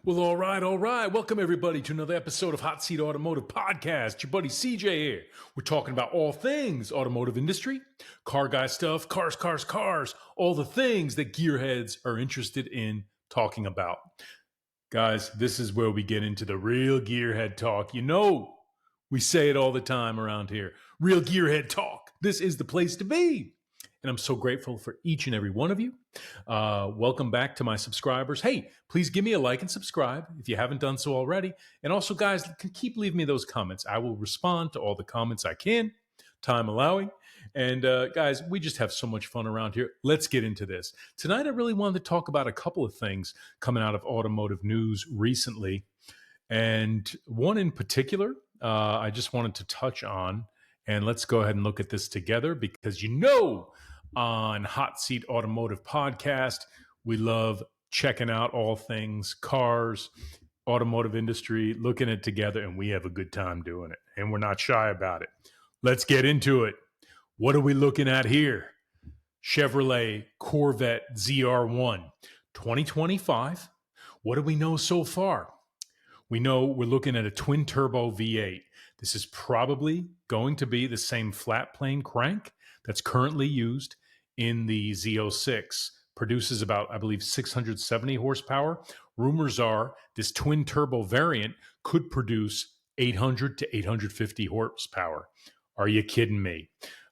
Well, all right, all right. Welcome, everybody, to another episode of Hot Seat Automotive Podcast. Your buddy CJ here. We're talking about all things automotive industry, car guy stuff, cars, all the things that gearheads are interested in talking about. Guys, this is where we get into the real gearhead talk. You know, we say it all the time around here. Real gearhead talk. This is the place to be. And I'm so grateful for each and every one of you. Welcome back to my subscribers. Hey, please give me a like and subscribe if you haven't done so already. And also, guys, keep leaving me those comments. I will respond to all the comments I can, time allowing. And guys, we just have so much fun around here. Let's get into this. Tonight, I really wanted to talk about a couple of things coming out of automotive news recently. And one in particular, I just wanted to touch on. And let's go ahead and look at this together because on Hot Seat Automotive Podcast, we love checking out all things cars, automotive industry, looking at it together, and we have a good time doing it. And we're not shy about it. Let's get into it. What are we looking at here? Chevrolet Corvette ZR1 2025. What do we know so far? We know we're looking at a twin-turbo V8. This is probably going to be the same flat plane crank that's currently used in the Z06. Produces about, I believe, 670 horsepower. Rumors are this twin-turbo variant could produce 800 to 850 horsepower. Are you kidding me?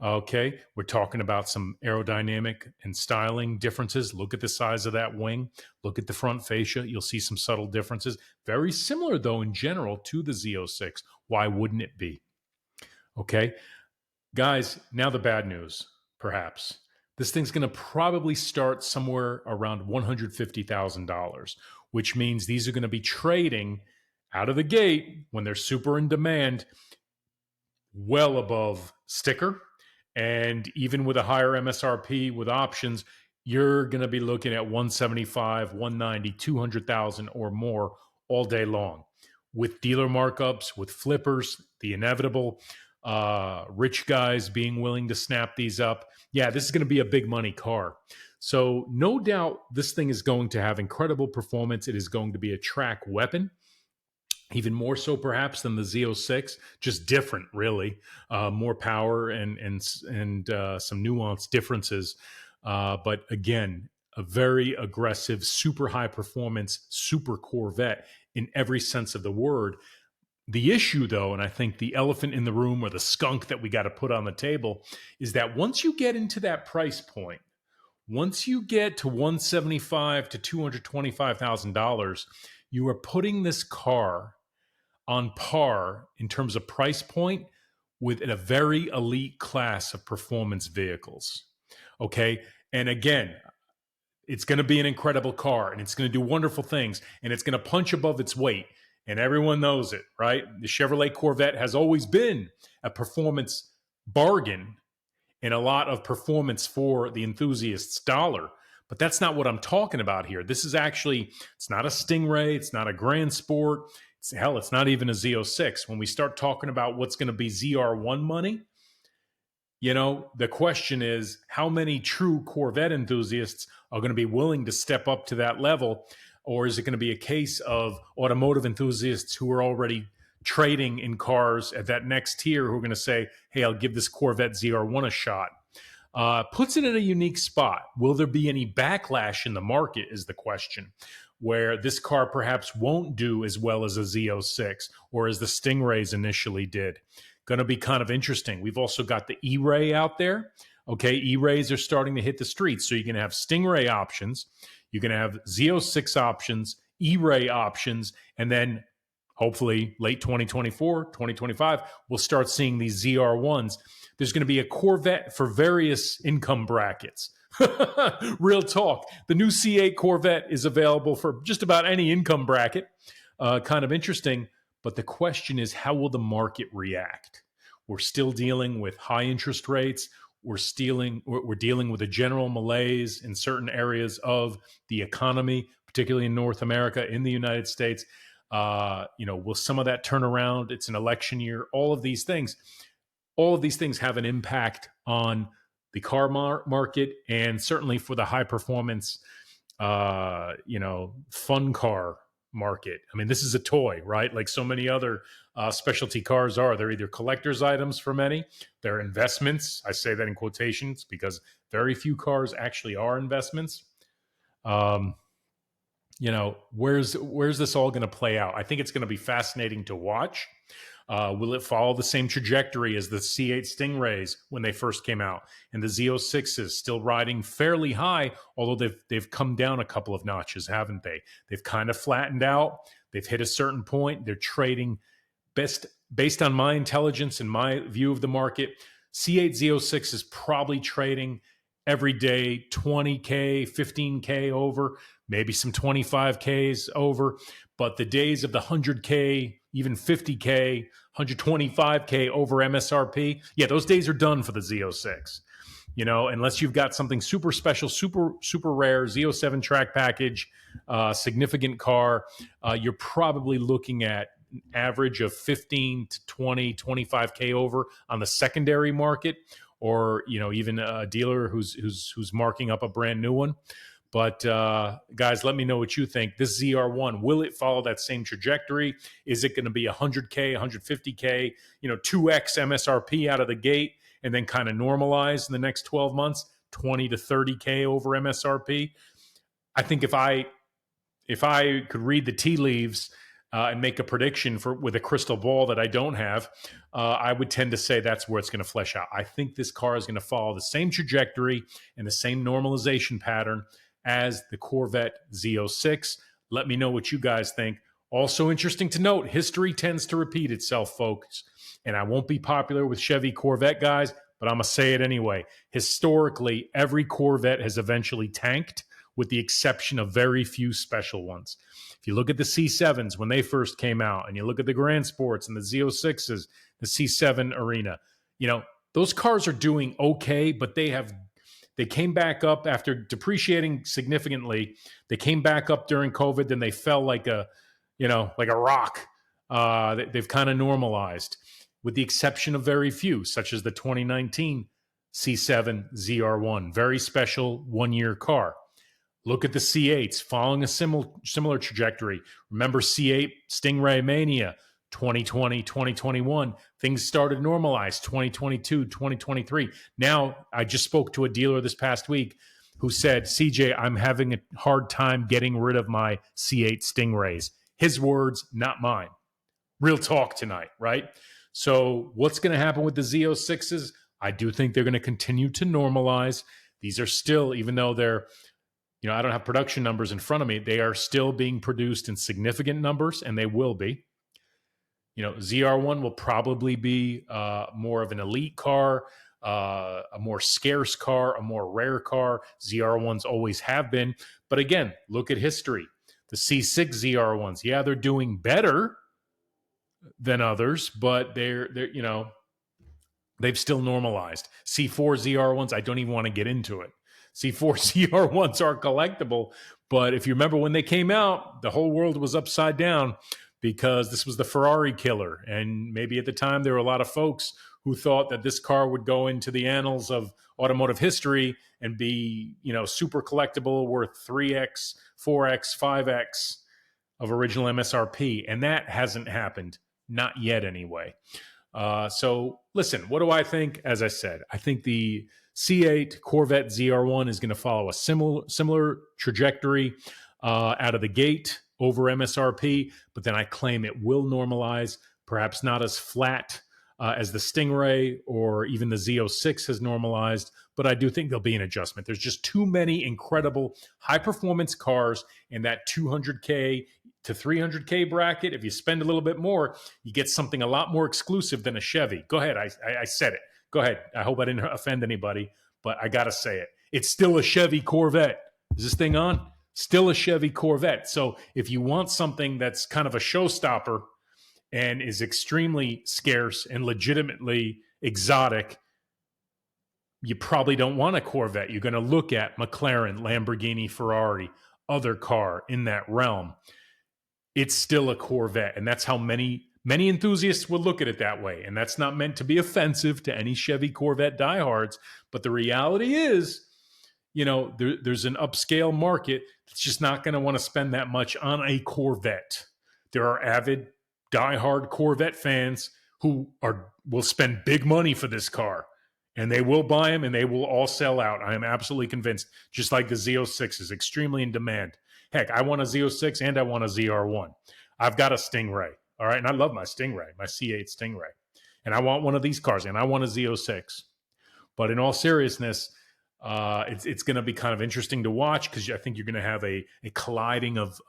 Okay, we're talking about some aerodynamic and styling differences. Look at the size of that wing. Look at the front fascia. You'll see some subtle differences. Very similar, though, in general to the Z06. Why wouldn't it be? Okay, guys, now the bad news, perhaps. This thing's going to probably start somewhere around $150,000, which means these are going to be trading out of the gate when they're super in demand well above sticker. And even with a higher MSRP with options, you're going to be looking at 175, 190, 200,000 or more all day long. With dealer markups, with flippers, the inevitable, rich guys being willing to snap these up. Yeah, this is going to be a big money car. So no doubt this thing is going to have incredible performance. It is going to be a track weapon. Even more so, perhaps, than the Z06, just different, really. More power and some nuanced differences. But again, a very aggressive, super high performance, super Corvette in every sense of the word. The issue, though, and I think the elephant in the room or the skunk that we got to put on the table is that once you get into that price point, once you get to $175,000 to $225,000, you are putting this car on par in terms of price point with a very elite class of performance vehicles. Okay. And again, it's going to be an incredible car and it's going to do wonderful things and it's going to punch above its weight. And everyone knows it, right? The Chevrolet Corvette has always been a performance bargain and a lot of performance for the enthusiast's dollar. But that's not what I'm talking about here. This is actually, it's not a Stingray. It's not a Grand Sport. It's not even a Z06. When we start talking about what's going to be ZR1 money, the question is how many true Corvette enthusiasts are going to be willing to step up to that level? Or is it going to be a case of automotive enthusiasts who are already trading in cars at that next tier who are going to say, hey, I'll give this Corvette ZR1 a shot? Puts it in a unique spot. Will there be any backlash in the market is the question, where this car perhaps won't do as well as a Z06 or as the Stingrays initially did. Going to be kind of interesting. We've also got the E-Ray out there. Okay, E-Rays are starting to hit the streets. So you're going to have Stingray options. You're going to have Z06 options, E-Ray options, and then hopefully late 2024, 2025, we'll start seeing these ZR1s. There's going to be a Corvette for various income brackets. Real talk. The new C8 Corvette is available for just about any income bracket. Kind of interesting. But the question is, how will the market react? We're still dealing with high interest rates. We're dealing with a general malaise in certain areas of the economy, particularly in North America, in the United States. Will some of that turn around? It's an election year. All of these things have an impact on the car market, and certainly for the high performance, fun car market. I mean, this is a toy, right? Like so many other specialty cars are. They're either collector's items for many, they're investments. I say that in quotations because very few cars actually are investments. Um, where's this all going to play out? I think it's going to be fascinating to watch. Will it follow the same trajectory as the C8 Stingrays when they first came out, and the Z06s still riding fairly high, although they've come down a couple of notches, haven't they? They've kind of flattened out. They've hit a certain point. They're trading based on my intelligence and my view of the market. C8 Z06 is probably trading every day 20K, 15K over, maybe some 25Ks over. But the days of the 100K, even 50K, 125K over MSRP, yeah, those days are done for the Z06. Unless you've got something super special, super rare, Z07 track package, significant car, you're probably looking at an average of 15 to 20, 25K over on the secondary market, or even a dealer who's marking up a brand new one. But guys, let me know what you think. This ZR1, will it follow that same trajectory? Is it going to be 100K, 150K, 2x MSRP out of the gate, and then kind of normalize in the next 12 months, 20 to 30K over MSRP? I think if I could read the tea leaves and make a prediction with a crystal ball that I don't have, I would tend to say that's where it's going to flesh out. I think this car is going to follow the same trajectory and the same normalization pattern as the Corvette Z06. Let me know what you guys think. Also interesting to note, history tends to repeat itself, folks. And I won't be popular with Chevy Corvette guys, but I'm going to say it anyway. Historically, every Corvette has eventually tanked, with the exception of very few special ones. If you look at the C7s when they first came out, and you look at the Grand Sports and the Z06s, the C7 Arena, those cars are doing okay, but they came back up after depreciating significantly. They came back up during COVID, then they fell like a rock. They've kind of normalized, with the exception of very few, such as the 2019 C7 ZR1, very special one-year car. Look at the C8s following a similar trajectory. Remember C8 Stingray Mania, 2020, 2021. Things started to normalize, 2022, 2023. Now, I just spoke to a dealer this past week who said, CJ, I'm having a hard time getting rid of my C8 Stingrays. His words, not mine. Real talk tonight, right? So what's going to happen with the Z06s? I do think they're going to continue to normalize. These are still, even though they're, I don't have production numbers in front of me, they are still being produced in significant numbers, and they will be. ZR1 will probably be more of an elite car, a more scarce car, a more rare car. ZR1s always have been. But again, look at history. The C6 ZR1s, yeah, they're doing better than others, but they've still normalized. C4 ZR1s, I don't even want to get into it. C4 ZR1s are collectible, but if you remember when they came out, the whole world was upside down because this was the Ferrari killer. And maybe at the time there were a lot of folks who thought that this car would go into the annals of automotive history and be, super collectible, worth 3x, 4x, 5x of original MSRP. And that hasn't happened. Not yet, anyway. So listen, what do I think? As I said, I think the C8 Corvette ZR1 is going to follow a similar trajectory out of the gate over MSRP, but then I claim it will normalize, perhaps not as flat as the Stingray or even the Z06 has normalized, but I do think there'll be an adjustment. There's just too many incredible high-performance cars in that 200K to 300K bracket. If you spend a little bit more, you get something a lot more exclusive than a Chevy. Go ahead. I said it. Go ahead. I hope I didn't offend anybody, but I got to say it. It's still a Chevy Corvette. Is this thing on? Still a Chevy Corvette. So if you want something that's kind of a showstopper and is extremely scarce and legitimately exotic, you probably don't want a Corvette. You're going to look at McLaren, Lamborghini, Ferrari, other car in that realm. It's still a Corvette, and that's how many enthusiasts would look at it that way. And that's not meant to be offensive to any Chevy Corvette diehards, but the reality is there's an upscale market that's just not going to want to spend that much on a Corvette. There are avid, diehard Corvette fans who will spend big money for this car, and they will buy them, and they will all sell out. I am absolutely convinced. Just like the Z06 is extremely in demand. Heck, I want a Z06 and I want a ZR1. I've got a Stingray, all right, and I love my Stingray, my C8 Stingray, and I want one of these cars, and I want a Z06. But in all seriousness, it's going to be kind of interesting to watch because I think you're going to have a colliding of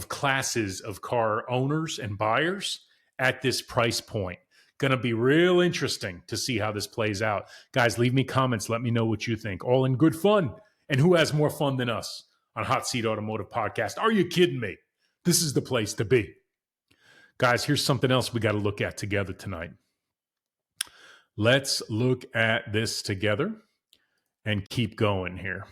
classes of car owners and buyers at this price point. Going to be real interesting to see how this plays out. Guys, leave me comments. Let me know what you think. All in good fun. And who has more fun than us on Hot Seat Automotive Podcast? Are you kidding me? This is the place to be. Guys, here's something else we got to look at together tonight. Let's look at this together and keep going here.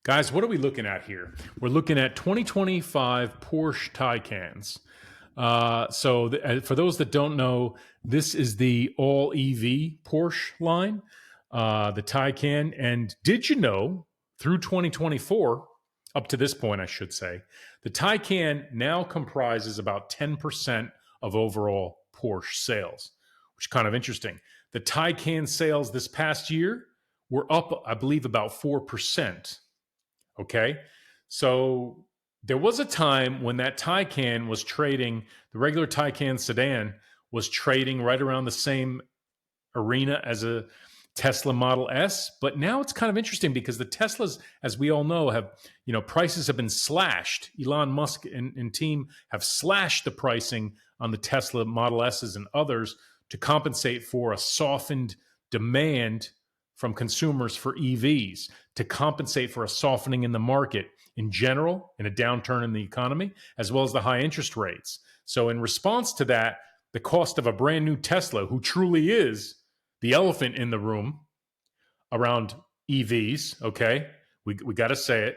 Guys, what are we looking at here? We're looking at 2025 Porsche Taycans. For those that don't know, this is the all-EV Porsche line, the Taycan. And did you know, through 2024, up to this point, I should say, the Taycan now comprises about 10% of overall Porsche sales, which is kind of interesting. The Taycan sales this past year were up, I believe, about 4%. Okay? So there was a time when that Taycan was trading, the regular Taycan sedan was trading right around the same arena as a Tesla Model S. But now it's kind of interesting because the Teslas, as we all know, have, prices have been slashed. Elon Musk and team have slashed the pricing on the Tesla Model S's and others to compensate for a softened demand from consumers for EVs, to compensate for a softening in the market in general, in a downturn in the economy, as well as the high interest rates. So in response to that, the cost of a brand new Tesla, who truly is the elephant in the room around EVs, okay? We got to say it.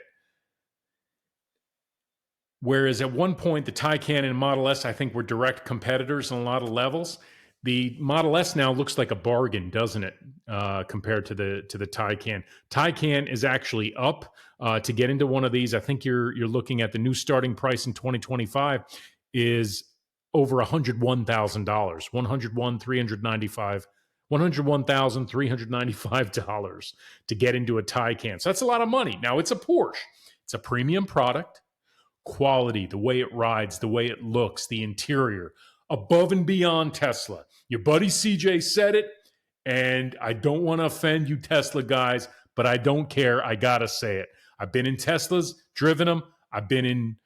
Whereas at one point, the Taycan and Model S, I think, were direct competitors on a lot of levels. The Model S now looks like a bargain, doesn't it, compared to the Taycan? Taycan is actually up. To get into one of these, I think you're looking at the new starting price in 2025 is over $101,000, $101,395 to get into a Taycan. So that's a lot of money. Now, it's a Porsche. It's a premium product. Quality, the way it rides, the way it looks, the interior, above and beyond Tesla. Your buddy CJ said it, and I don't want to offend you Tesla guys, but I don't care. I got to say it. I've been in Teslas, driven them. I've been in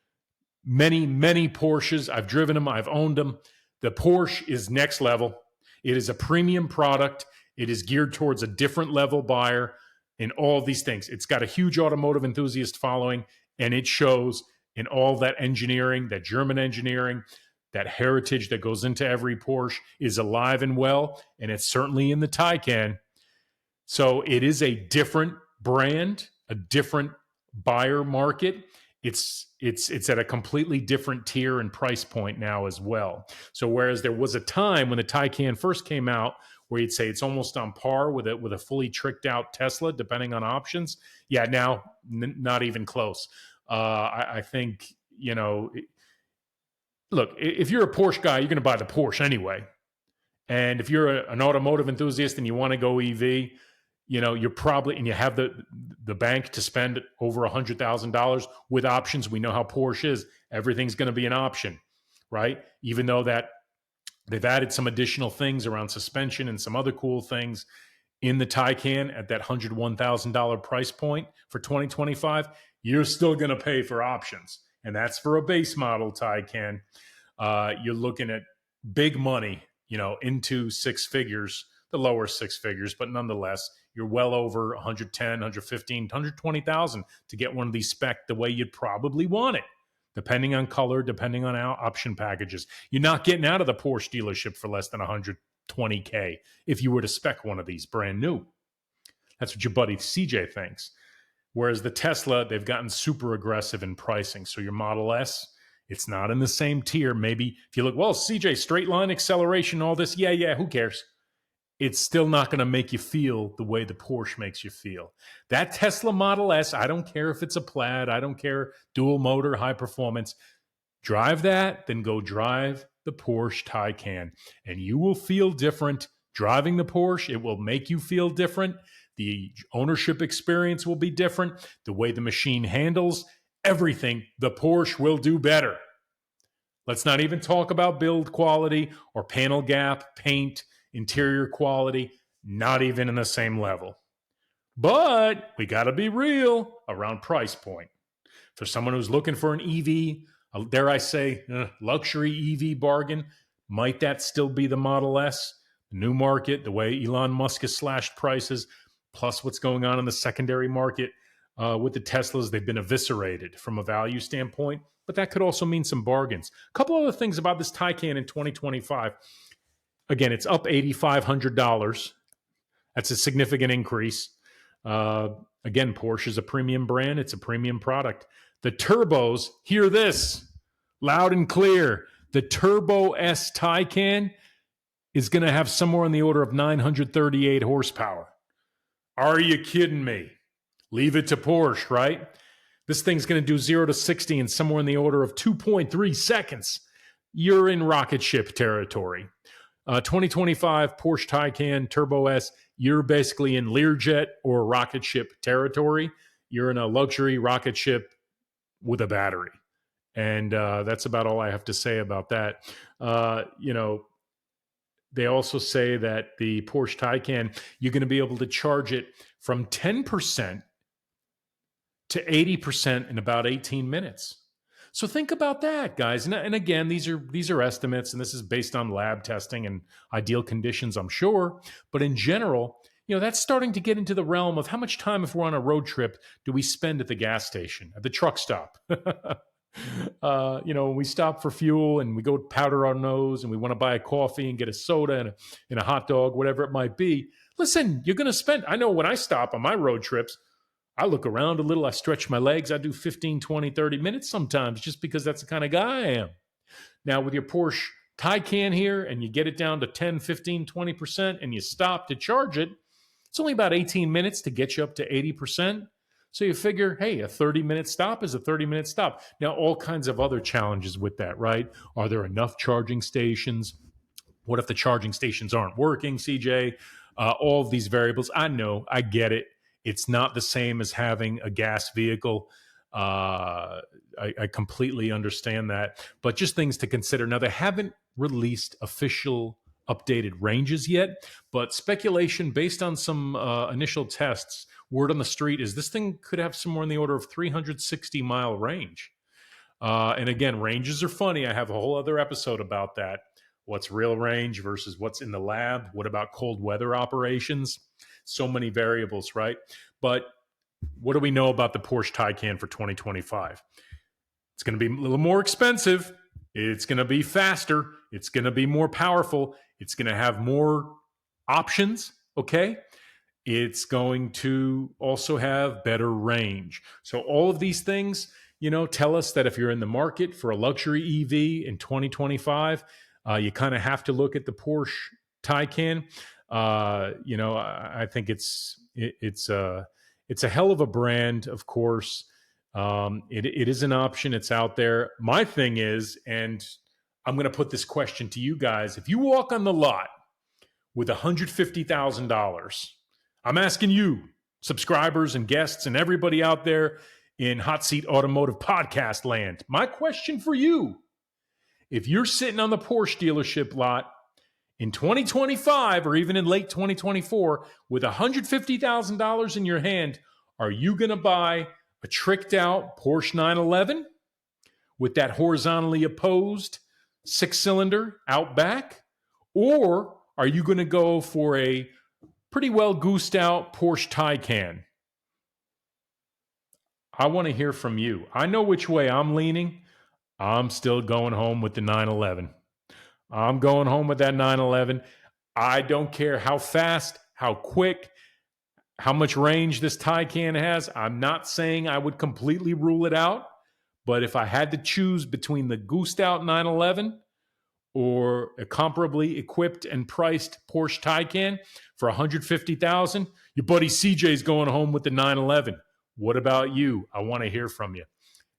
many, many Porsches. I've driven them. I've owned them. The Porsche is next level. It is a premium product. It is geared towards a different level buyer in all of these things. It's got a huge automotive enthusiast following, and it shows in all that engineering, that German engineering, that heritage that goes into every Porsche is alive and well, and it's certainly in the Taycan. So it is a different brand, a different buyer market. It's at a completely different tier and price point now as well. So whereas there was a time when the Taycan first came out where you'd say it's almost on par with a fully tricked out Tesla, depending on options. Yeah, now not even close. I think, look, if you're a Porsche guy, you're going to buy the Porsche anyway. And if you're an automotive enthusiast and you want to go EV, you're probably, and you have the bank to spend over $100,000 with options. We know how Porsche is. Everything's going to be an option, right? Even though that they've added some additional things around suspension and some other cool things in the Taycan at that $101,000 price point for 2025, you're still going to pay for options. And that's for a base model Taycan. You're looking at big money, into six figures, the lower six figures, but nonetheless, you're well over 110, 115, 120,000 to get one of these spec the way you'd probably want it, depending on color, depending on option packages. You're not getting out of the Porsche dealership for less than $120K if you were to spec one of these brand new. That's what your buddy CJ thinks. Whereas the Tesla, they've gotten super aggressive in pricing. So your Model S, it's not in the same tier. Maybe if you look, well, CJ, straight line acceleration, all this. Yeah, who cares? it's still not going to make you feel the way the Porsche makes you feel. That Tesla Model S, I don't care if it's a plaid, I don't care, dual motor, high performance. Drive that, then go drive the Porsche Taycan, and you will feel different. Driving the Porsche, it will make you feel different. The ownership experience will be different. The way the machine handles everything, the Porsche will do better. Let's not even talk about build quality or panel gap, paint, interior quality, not even in the same level. But we got to be real around price point. For someone who's looking for an EV, dare I say, luxury EV bargain, might that still be the Model S? The new market, the way Elon Musk has slashed prices, plus what's going on in the secondary market with the Teslas, they've been eviscerated from a value standpoint. But that could also mean some bargains. A couple other things about this Taycan in 2025. Again, it's up $8,500. That's a significant increase. Again, Porsche is a premium brand. It's a premium product. The turbos, hear this loud and clear. The Turbo S Taycan is going to have somewhere in the order of 938 horsepower. Are you kidding me? Leave it to Porsche, right? This thing's going to do 0 to 60 in somewhere in the order of 2.3 seconds. You're in rocket ship territory. 2025 Porsche Taycan Turbo S, you're basically in Learjet or rocket ship territory. You're in a luxury rocket ship with a battery. And that's about all I have to say about that. They also say that the Porsche Taycan, you're going to be able to charge it from 10% to 80% in about 18 minutes. So think about that, guys. And again, these are estimates, and this is based on lab testing and ideal conditions, I'm sure. But in general, that's starting to get into the realm of how much time, if we're on a road trip, do we spend at the gas station, at the truck stop? When we stop for fuel and we go powder our nose and we want to buy a coffee and get a soda and a hot dog, whatever it might be. Listen, you're going to spend, I know when I stop on my road trips, I look around a little, I stretch my legs, I do 15, 20, 30 minutes sometimes just because that's the kind of guy I am. Now with your Porsche Taycan here and you get it down to 10, 15, 20% and you stop to charge it, it's only about 18 minutes to get you up to 80%. So you figure, hey, a 30-minute stop is a 30-minute stop. Now, all kinds of other challenges with that, right? Are there enough charging stations? What if the charging stations aren't working, CJ? All of these variables. I know, I get it. It's not the same as having a gas vehicle. I completely understand that. But just things to consider. Now, they haven't released official updated ranges yet, but speculation based on some initial tests, word on the street is this thing could have somewhere in the order of 360-mile range. And again, ranges are funny. I have a whole other episode about that. What's real range versus what's in the lab? What about cold weather operations? So many variables, right? But what do we know about the Porsche Taycan for 2025? It's going to be a little more expensive. It's going to be faster. It's going to be more powerful. It's going to have more options, okay? It's going to also have better range. So all of these things, tell us that if you're in the market for a luxury EV in 2025, you kind of have to look at the Porsche Taycan. I think it's a hell of a brand, of course. It is an option. It's out there. My thing is, and I'm going to put this question to you guys. If you walk on the lot with $150,000, I'm asking you, subscribers and guests and everybody out there in Hot Seat Automotive Podcast land, my question for you, if you're sitting on the Porsche dealership lot in 2025 or even in late 2024 with $150,000 in your hand, are you going to buy a tricked out Porsche 911 with that horizontally opposed 6-cylinder out back? Or are you going to go for a pretty well goosed out Porsche Taycan? I want to hear from you. I know which way I'm leaning. I'm still going home with the 911. I'm going home with that 911. I don't care how fast, how quick, how much range this Taycan has. I'm not saying I would completely rule it out, but if I had to choose between the goosed out 911 or a comparably equipped and priced Porsche Taycan for $150,000, your buddy CJ is going home with the 911. What about you? I want to hear from you.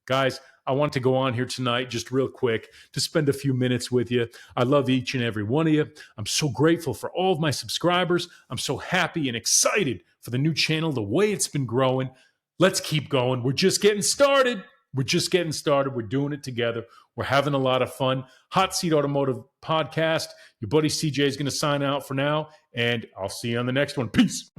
Guys, I want to go on here tonight just real quick to spend a few minutes with you. I love each and every one of you. I'm so grateful for all of my subscribers. I'm so happy and excited for the new channel, the way it's been growing. Let's keep going. We're just getting started. We're just getting started. We're doing it together. We're having a lot of fun. Hot Seat Automotive Podcast. Your buddy CJ is going to sign out for now, and I'll see you on the next one. Peace.